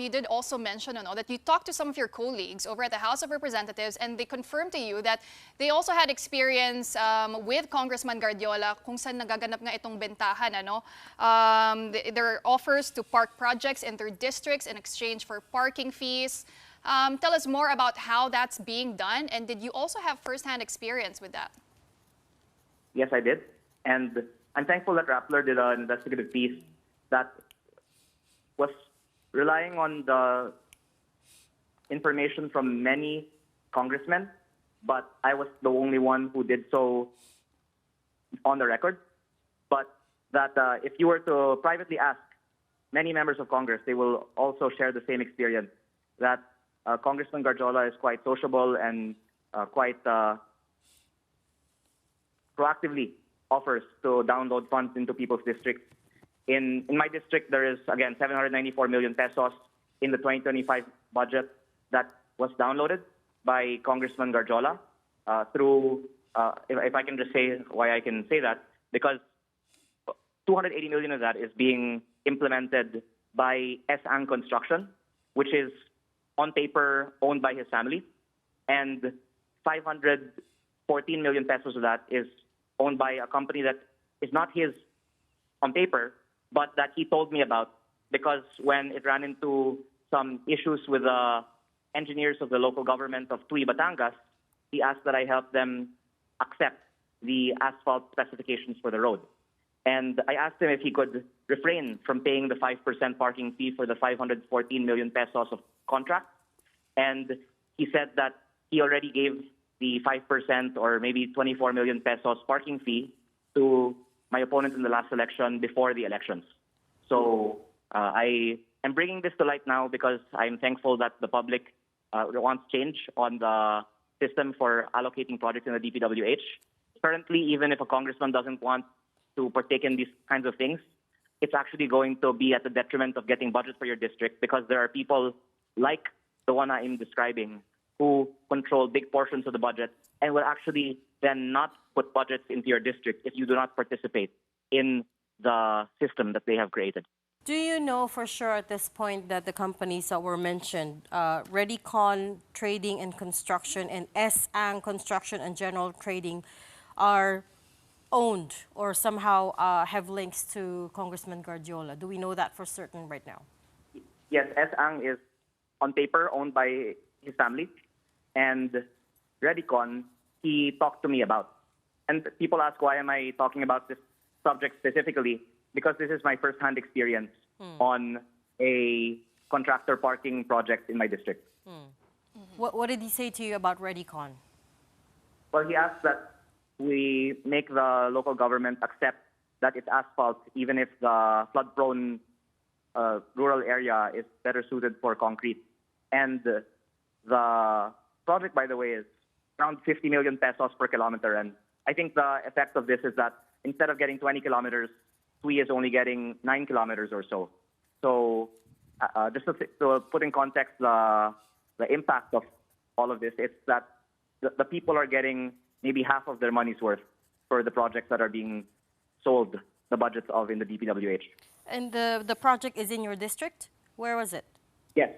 you did also mention that you talked to some of your colleagues over at the House of Representatives, and they confirmed to you that they also had experience with Congressman Gardiola kung saan nagaganap nga itong bentahan. There are offers to park projects in their districts in exchange for parking fees. Tell us more about how that's being done, and did you also have first-hand experience with that? Yes, I did. And I'm thankful that Rappler did an investigative piece that was relying on the information from many congressmen, but I was the only one who did so on the record. But that if you were to privately ask many members of Congress, they will also share the same experience, that Congressman Gardiola is quite sociable and quite proactively offers to download funds into people's districts. In my district, there is, again, 794 million pesos in the 2025 budget that was downloaded by Congressman Gardiola through, if I can just say why I can say that, because 280 million of that is being implemented by S.A.N. Construction, which is on paper owned by his family, and 514 million pesos of that is owned by a company that is not his on paper, but that he told me about, because when it ran into some issues with the engineers of the local government of Tui, Batangas, he asked that I help them accept the asphalt specifications for the road. And I asked him if he could refrain from paying the 5% parking fee for the 514 million pesos of contract. And he said that he already gave the 5% or maybe 24 million pesos parking fee to my opponent in the last election before the elections. So I am bringing this to light now because I'm thankful that the public wants change on the system for allocating projects in the DPWH. Currently, even if a congressman doesn't want to partake in these kinds of things, it's actually going to be at the detriment of getting budget for your district, because there are people like the one I'm describing who control big portions of the budget and will actually then not put budgets into your district if you do not participate in the system that they have created. Do you know for sure at this point that the companies that were mentioned, Redicon Trading and Construction and S.A.N. Construction and General Trading, are owned or somehow have links to Congressman Gardiola? Do we know that for certain right now? Yes, S.A.N. is on paper owned by his family, and Redicon he talked to me about. And people ask, why am I talking about this subject specifically? Because this is my first-hand experience on a contractor parking project in my district. What did he say to you about Redicon? Well, he asked that we make the local government accept that it's asphalt, even if the flood-prone rural area is better suited for concrete. And the project, by the way, is around 50 million pesos per kilometer. And I think the effect of this is that instead of getting 20 kilometers, Tui is only getting 9 kilometers or so. So just to put in context the impact of all of this, it's that the people are getting maybe half of their money's worth for the projects that are being sold the budgets of in the DPWH. And the project is in your district? Where was it? Yes.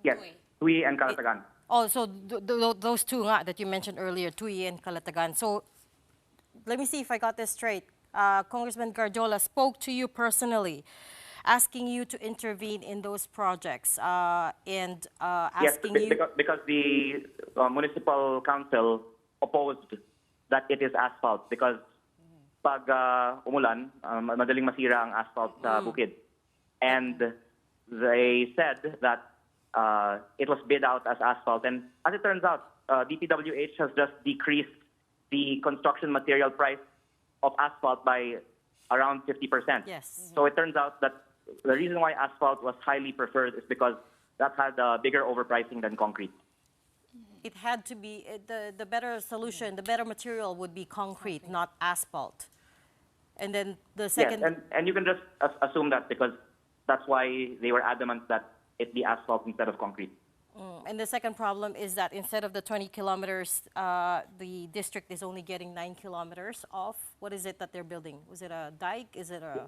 Yes, Tui and Calatagan. So those two that you mentioned earlier, Tui and Calatagan. So let me see if I got this straight. Congressman Gardiola spoke to you personally, asking you to intervene in those projects and asking you... Because the municipal council opposed that it is asphalt, because pag umulan, madaling masira ang asphalt sa bukid. And they said that it was bid out as asphalt. And as it turns out, DPWH has just decreased the construction material price of asphalt by around 50%. Yes. So it turns out that the reason why asphalt was highly preferred is because that had a bigger overpricing than concrete. It had to be, the better solution, the better material would be concrete, not asphalt. And then the second... Yes, and you can just assume that because that's why they were adamant that it be asphalt instead of concrete. And the second problem is that instead of the 20 kilometers, the district is only getting 9 kilometers off. What is it that they're building? Was it a dike? Is it a...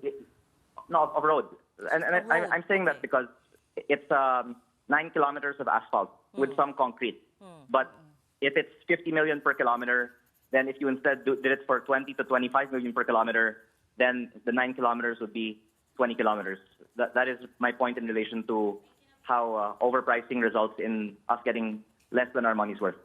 No, a road. And I'm saying that because it's 9 kilometers of asphalt with some concrete. But if it's 50 million per kilometer, then if you instead did it for 20 to 25 million per kilometer, then the 9 kilometers would be 20 kilometers. That is my point in relation to how overpricing results in us getting less than our money's worth.